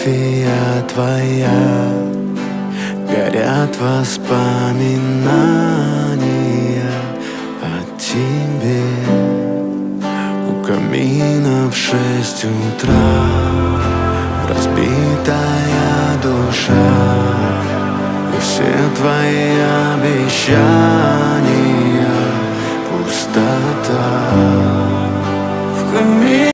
фотография твоя, горят воспоминания о тебе. У камина в 6 утра разбитая душа, и все твои обещания пустота. В камине